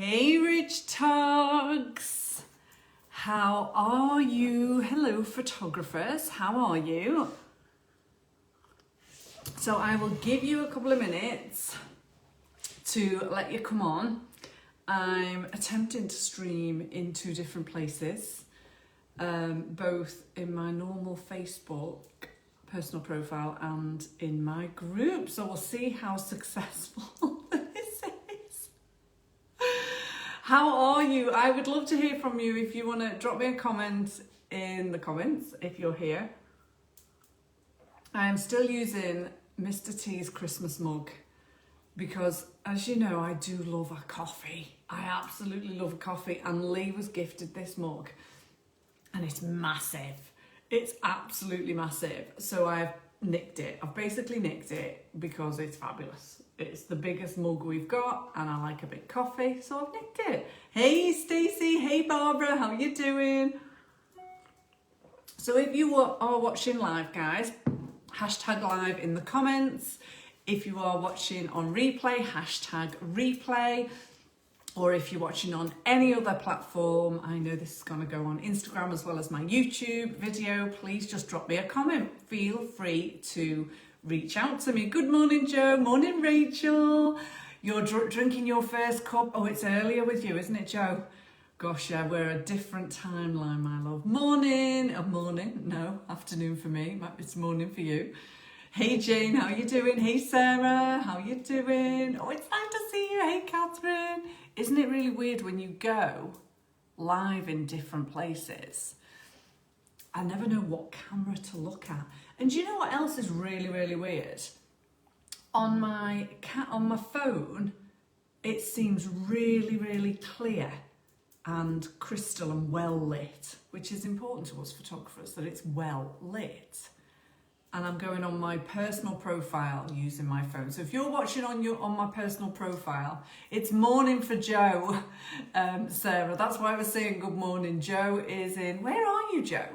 Hey Rich Togs, how are you? Hello photographers, how are you? So I will give you a couple of minutes to let you come on. I'm attempting to stream in two different places, both in my normal Facebook personal profile and in my group. So we'll see how successful this is. How are you? I would love to hear from you. If you want to drop me a comment in the comments, if you're here. I am still using Mr. T's Christmas mug because, as you know, I do love a coffee. I absolutely love a coffee, and Lee was gifted this mug and it's massive. It's absolutely massive. So I've nicked it. I've basically nicked it because it's fabulous. It's the biggest mug we've got and I like a big coffee, so I've nicked it. Hey Stacey, hey Barbara, how you doing? So if you are watching live, guys, hashtag live in the comments. If you are watching on replay, hashtag replay. Or if you're watching on any other platform, I know this is going to go on Instagram as well as my YouTube video, please just drop me a comment. Feel free to reach out to me. Good morning, Joe. Morning, Rachel. You're drinking your first cup. Oh, it's earlier with you, isn't it, Joe? Gosh, yeah, we're a different timeline, my love. Morning. Morning. No, afternoon for me. It's morning for you. Hey, Jane, how you doing? Hey, Sarah, how you doing? Oh, it's nice to see you. Hey, Catherine. Isn't it really weird when you go live in different places? I never know what camera to look at. And do you know what else is really, really weird? On my phone, it seems really, really clear and crystal and well lit, which is important to us photographers, that it's well lit. And I'm going on my personal profile using my phone. So if you're watching on my personal profile, it's morning for Joe, Sarah. That's why I was saying good morning. Joe is in, where are you, Joe?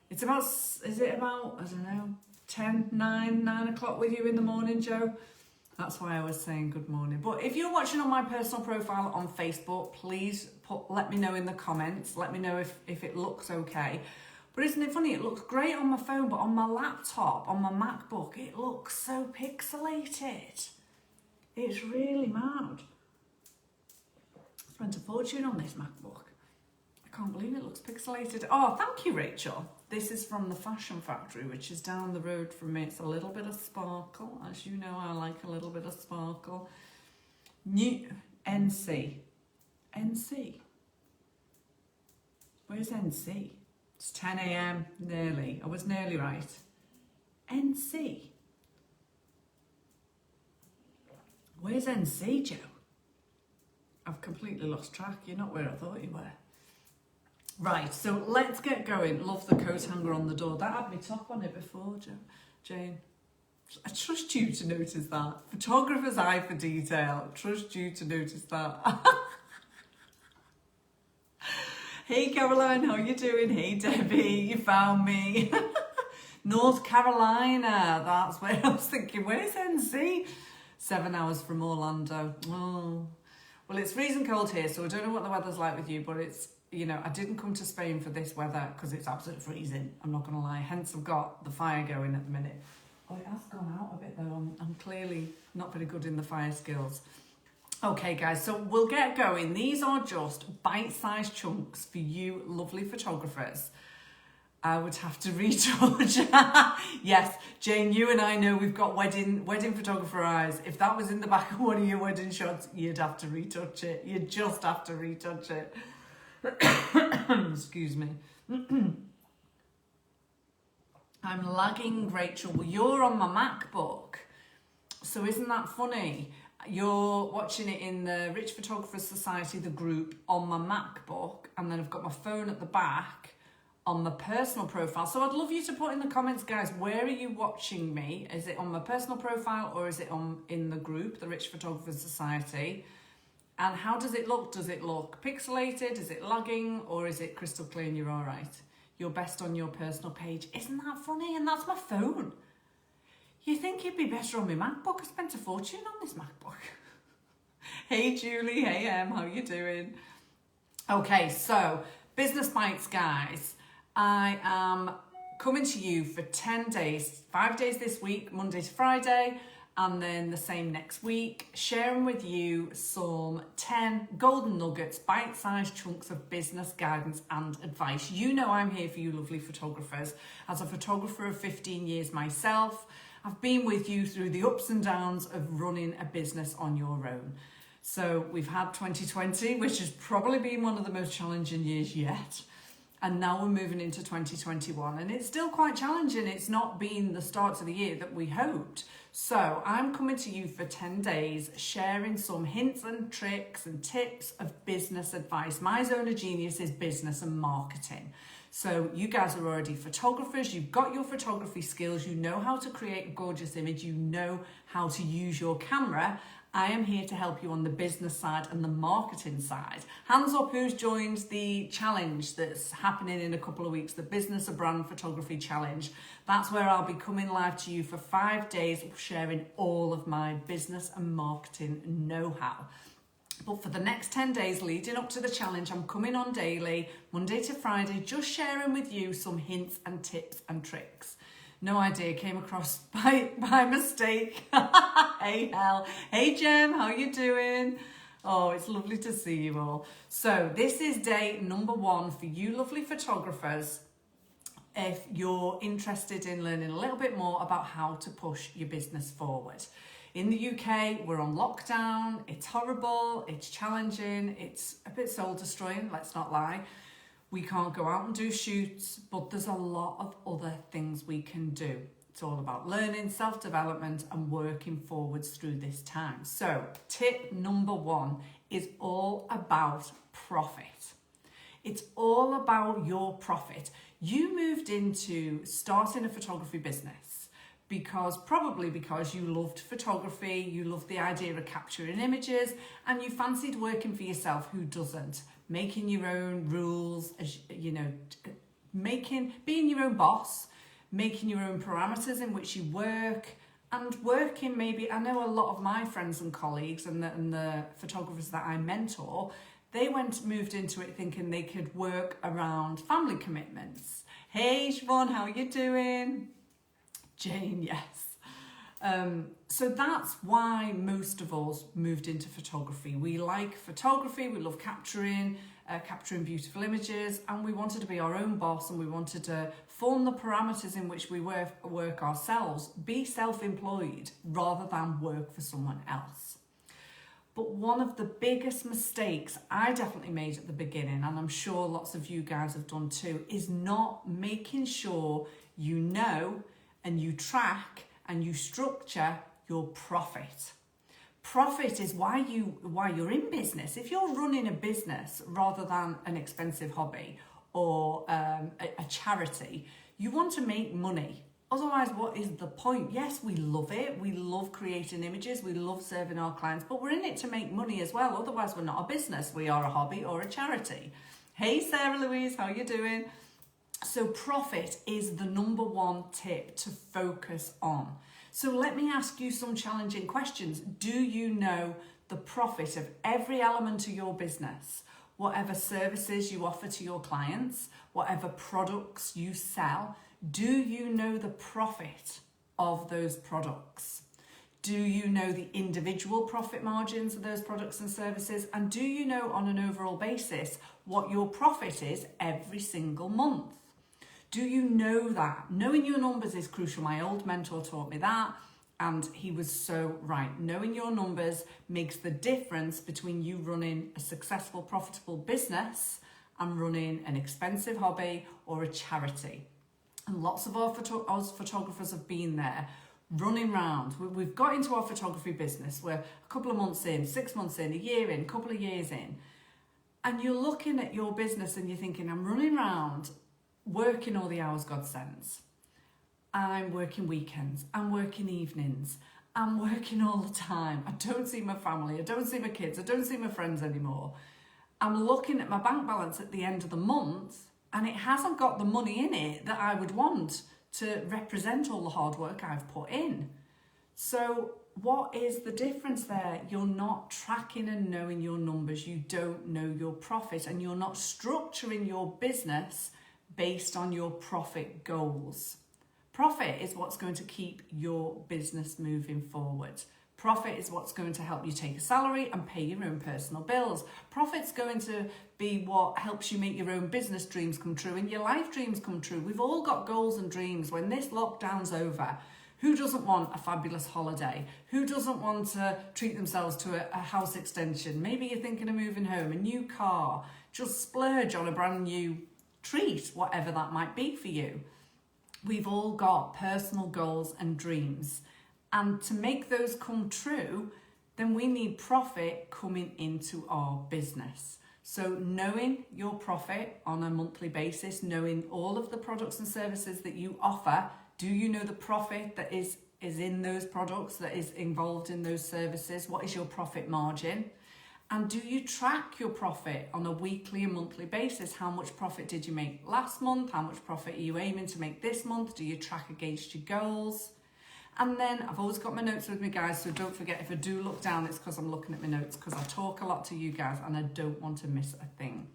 It's about, is it about, I don't know, 9 o'clock with you in the morning, Joe? That's why I was saying good morning. But if you're watching on my personal profile on Facebook, please let me know in the comments. Let me know if it looks okay. But isn't it funny? It looks great on my phone, but on my laptop, on my MacBook, it looks so pixelated. It's really mad. I spent a fortune on this MacBook. I can't believe it looks pixelated. Oh, thank you, Rachel. This is from the Fashion Factory, which is down the road from me. It's a little bit of sparkle. As you know, I like a little bit of sparkle. New NC. NC. Where's NC? It's 10 a.m. nearly. I was nearly right. NC. Where's NC, Joe? I've completely lost track. You're not where I thought you were. Right, so let's get going. Love the coat hanger on the door. That had me top on it before, Jane. I trust you to notice that. Photographer's eye for detail. Trust you to notice that. Hey Caroline, how you doing? Hey Debbie, you found me. North Carolina, that's where I was thinking, where's NC? 7 hours from Orlando. Oh, well, it's freezing cold here, so I don't know what the weather's like with you, but it's, you know, I didn't come to Spain for this weather because it's absolutely freezing. I'm not going to lie. Hence, I've got the fire going at the minute. Oh, it has gone out a bit though. I'm clearly not very good in the fire skills. Okay guys, so we'll get going. These are just bite-sized chunks for you lovely photographers. I would have to retouch. Yes, Jane, you and I know we've got wedding photographer eyes. If that was in the back of one of your wedding shots, you'd have to retouch it. You'd just have to retouch it. Excuse me. I'm lagging, Rachel. Well, you're on my MacBook. So isn't that funny? You're watching it in the Rich Photographers Society, the group, on my MacBook, and then I've got my phone at the back on the personal profile. So I'd love you to put in the comments, guys, where are you watching me? Is it on my personal profile or is it in the group, the Rich Photographers Society? And how does it look? Does it look pixelated? Is it lagging? Or is it crystal clear and you're all right? You're best on your personal page. Isn't that funny? And that's my phone. You think you'd be better on my MacBook? I spent a fortune on this MacBook. Hey Julie, hey Em, how you doing? Okay, so Business Bites, guys. I am coming to you for 10 days, 5 days this week, Monday to Friday, and then the same next week, sharing with you some 10 golden nuggets, bite-sized chunks of business guidance and advice. You know I'm here for you lovely photographers. As a photographer of 15 years myself, I've been with you through the ups and downs of running a business on your own. So we've had 2020, which has probably been one of the most challenging years yet. And now we're moving into 2021 and it's still quite challenging. It's not been the start to the year that we hoped. So I'm coming to you for 10 days, sharing some hints and tricks and tips of business advice. My zone of genius is business and marketing. So you guys are already photographers, you've got your photography skills, you know how to create a gorgeous image, you know how to use your camera. I am here to help you on the business side and the marketing side. Hands up who's joined the challenge that's happening in a couple of weeks, the Business of Brand Photography Challenge. That's where I'll be coming live to you for 5 days, sharing all of my business and marketing know-how. But for the next 10 days leading up to the challenge, I'm coming on daily, Monday to Friday, just sharing with you some hints and tips and tricks. No idea, came across by mistake. Hey Hel, hey Jem, how you doing? Oh, it's lovely to see you all. So this is day number 1 for you lovely photographers. If you're interested in learning a little bit more about how to push your business forward. In the UK, we're on lockdown, it's horrible, it's challenging, it's a bit soul destroying, let's not lie. We can't go out and do shoots, but there's a lot of other things we can do. It's all about learning, self-development and working forwards through this time. So tip number 1 is all about profit. It's all about your profit. You moved into starting a photography business probably because you loved photography, you loved the idea of capturing images, and you fancied working for yourself. Who doesn't? Making your own rules, you know, being your own boss, making your own parameters in which you work, and working maybe. I know a lot of my friends and colleagues and the photographers that I mentor, they moved into it thinking they could work around family commitments. Hey Siobhan, how are you doing? Jane, yes. So that's why most of us moved into photography. We like photography, we love capturing beautiful images, and we wanted to be our own boss, and we wanted to form the parameters in which we work ourselves, be self-employed rather than work for someone else. But one of the biggest mistakes I definitely made at the beginning, and I'm sure lots of you guys have done too, is not making sure you know and you track and you structure your profit. Profit is why you're in business. If you're running a business rather than an expensive hobby or a charity, you want to make money. Otherwise, what is the point? Yes, we love it. We love creating images. We love serving our clients, but we're in it to make money as well. Otherwise, we're not a business. We are a hobby or a charity. Hey, Sarah Louise, how you doing? So profit is the number 1 tip to focus on. So let me ask you some challenging questions. Do you know the profit of every element of your business? Whatever services you offer to your clients, whatever products you sell, do you know the profit of those products? Do you know the individual profit margins of those products and services? And do you know on an overall basis what your profit is every single month? Do you know that? Knowing your numbers is crucial. My old mentor taught me that, and he was so right. Knowing your numbers makes the difference between you running a successful, profitable business and running an expensive hobby or a charity. And lots of us photographers have been there, running around. We've got into our photography business. We're a couple of months in, 6 months in, a year in, a couple of years in. And you're looking at your business and you're thinking, I'm running around working all the hours God sends. I'm working weekends, I'm working evenings, I'm working all the time. I don't see my family, I don't see my kids, I don't see my friends anymore. I'm looking at my bank balance at the end of the month and it hasn't got the money in it that I would want to represent all the hard work I've put in. So what is the difference there? You're not tracking and knowing your numbers. You don't know your profit, and you're not structuring your business based on your profit goals. Profit is what's going to keep your business moving forward. Profit is what's going to help you take a salary and pay your own personal bills. Profit's going to be what helps you make your own business dreams come true and your life dreams come true. We've all got goals and dreams. When this lockdown's over, who doesn't want a fabulous holiday? Who doesn't want to treat themselves to a house extension? Maybe you're thinking of moving home, a new car. Just splurge on a brand new treat, whatever that might be for you. We've all got personal goals and dreams. And to make those come true, then we need profit coming into our business. So knowing your profit on a monthly basis, knowing all of the products and services that you offer, do you know the profit that is in those products, that is involved in those services? What is your profit margin? And do you track your profit on a weekly and monthly basis? How much profit did you make last month? How much profit are you aiming to make this month? Do you track against your goals? And then I've always got my notes with me, guys, so don't forget, if I do look down, it's because I'm looking at my notes, because I talk a lot to you guys and I don't want to miss a thing.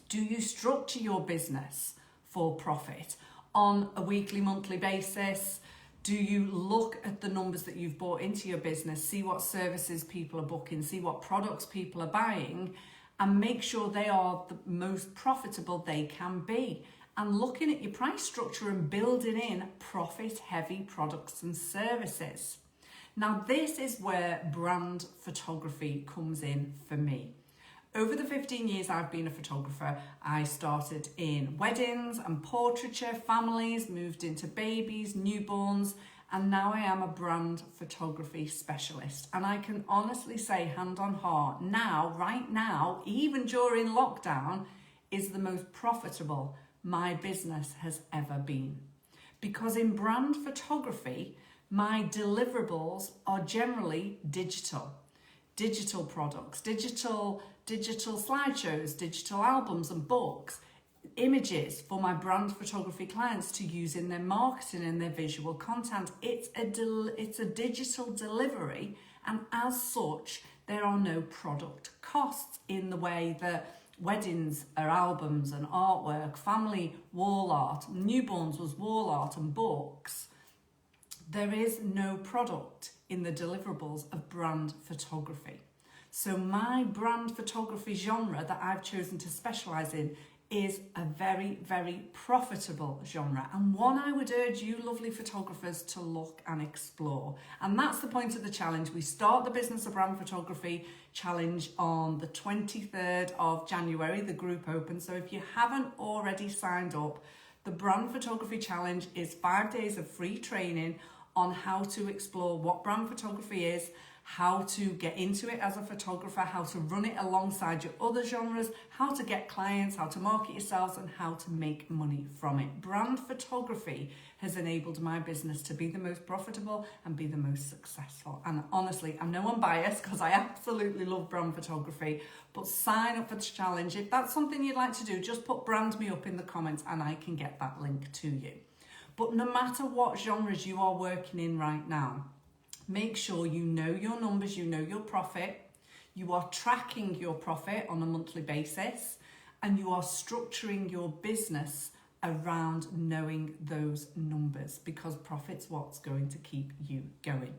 Do you structure your business for profit on a weekly, monthly basis? Do you look at the numbers that you've bought into your business, see what services people are booking, see what products people are buying, and make sure they are the most profitable they can be? And looking at your price structure and building in profit-heavy products and services. Now, this is where brand photography comes in for me. Over the 15 years I've been a photographer, I started in weddings and portraiture, families, moved into babies, newborns, and now I am a brand photography specialist. And I can honestly say, hand on heart, right now, even during lockdown, is the most profitable my business has ever been. Because in brand photography, my deliverables are generally digital products, digital slideshows, digital albums and books, images for my brand photography clients to use in their marketing and their visual content. It's a digital delivery, and as such, there are no product costs in the way that weddings are albums and artwork, family wall art, newborns was wall art and books. There is no product in the deliverables of brand photography. So my brand photography genre that I've chosen to specialise in is a very, very profitable genre, and one I would urge you lovely photographers to look and explore. And that's the point of the challenge. We start the Business of Brand Photography Challenge on the 23rd of January, the group opens. So if you haven't already signed up, the Brand Photography Challenge is 5 days of free training on how to explore what brand photography is, how to get into it as a photographer, how to run it alongside your other genres, how to get clients, how to market yourselves, and how to make money from it. Brand photography has enabled my business to be the most profitable and be the most successful. And honestly, I know I'm biased because I absolutely love brand photography, but sign up for the challenge. If that's something you'd like to do, just put brand me up in the comments and I can get that link to you. But no matter what genres you are working in right now, make sure you know your numbers, you know your profit, you are tracking your profit on a monthly basis, and you are structuring your business around knowing those numbers, because profit's what's going to keep you going.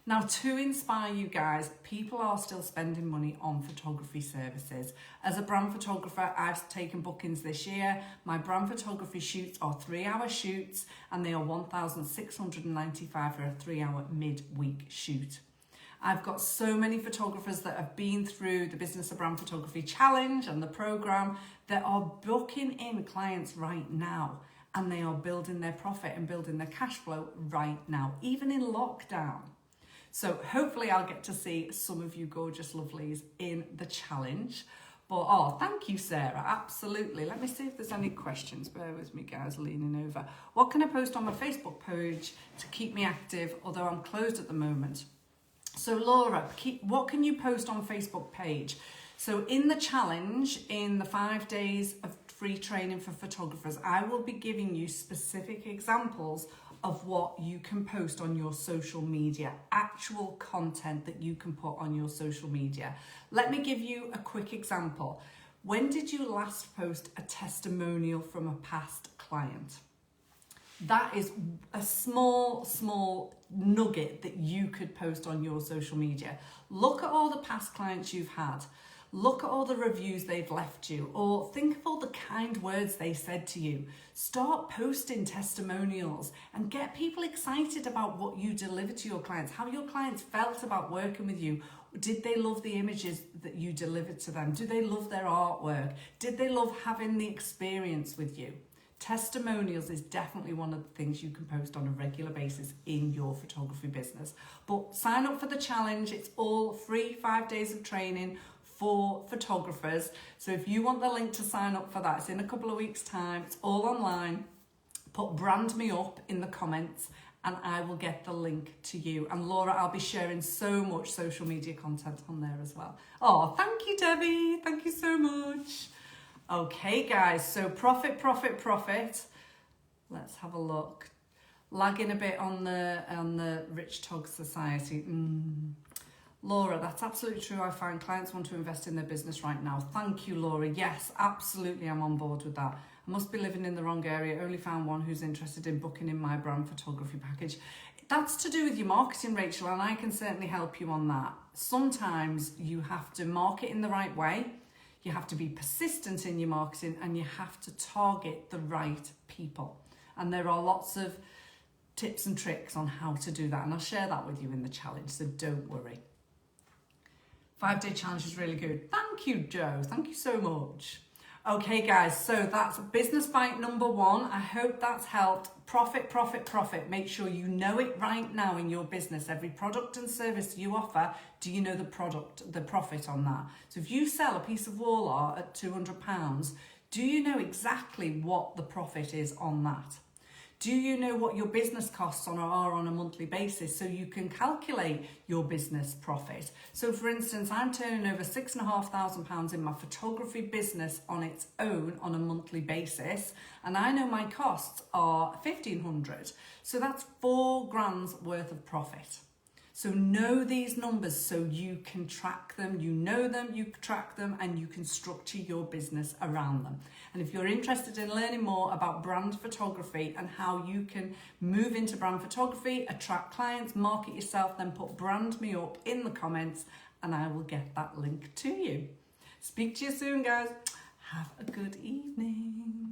Now, to inspire you guys, people are still spending money on photography services. As a brand photographer, I've taken bookings this year. My brand photography shoots are 3-hour shoots, and they are $1,695 for a 3-hour mid-week shoot. I've got so many photographers that have been through the Business of Brand Photography Challenge and the program that are booking in clients right now, and they are building their profit and building their cash flow right now, even in lockdown. So hopefully I'll get to see some of you gorgeous lovelies in the challenge. But thank you, Sarah. Absolutely. Let me see if there's any questions. Bear with me, guys, leaning over. What can I post on my Facebook page to keep me active, although I'm closed at the moment? So Laura, what can you post on Facebook page? So in the challenge, in the 5 days of free training for photographers, I will be giving you specific examples of what you can post on your social media, actual content that you can put on your social media. Let me give you a quick example. When did you last post a testimonial from a past client? That is a small nugget that you could post on your social media. Look at all the past clients you've had. Look at all the reviews they've left you, or think of all the kind words they said to you. Start posting testimonials and get people excited about what you deliver to your clients, how your clients felt about working with you. Did they love the images that you delivered to them? Do they love their artwork? Did they love having the experience with you? Testimonials is definitely one of the things you can post on a regular basis in your photography business. But sign up for the challenge. It's all free, 5 days of training for photographers. So if you want the link to sign up for that, it's in a couple of weeks' time. It's all online. Put brand me up in the comments and I will get the link to you. And Laura, I'll be sharing so much social media content on there as well. Oh, thank you, Debbie. Thank you so much. Okay, guys, so profit. Let's have a look. Lagging a bit on the Rich Tog Society. Laura, that's absolutely true. I find clients want to invest in their business right now. Thank you, Laura. Yes, absolutely, I'm on board with that. I must be living in the wrong area. Only found one who's interested in booking in my brand photography package. That's to do with your marketing, Rachel, and I can certainly help you on that. Sometimes you have to market in the right way. You have to be persistent in your marketing and you have to target the right people. And there are lots of tips and tricks on how to do that. And I'll share that with you in the challenge, so don't worry. 5-day challenge is really good. Thank you, Joe. Thank you so much. Okay, guys, so that's business bite number 1. I hope that's helped. Profit. Make sure you know it right now in your business. Every product and service you offer, do you know the profit on that? So if you sell a piece of wall art at £200, do you know exactly what the profit is on that? Do you know what your business costs are on a monthly basis so you can calculate your business profit? So for instance, I'm turning over £6,500 in my photography business on its own on a monthly basis, and I know my costs are £1,500. So that's £4,000 worth of profit. So know these numbers so you can track them, you know them, you track them, and you can structure your business around them. And if you're interested in learning more about brand photography and how you can move into brand photography, attract clients, market yourself, then put brand me up in the comments and I will get that link to you. Speak to you soon, guys. Have a good evening.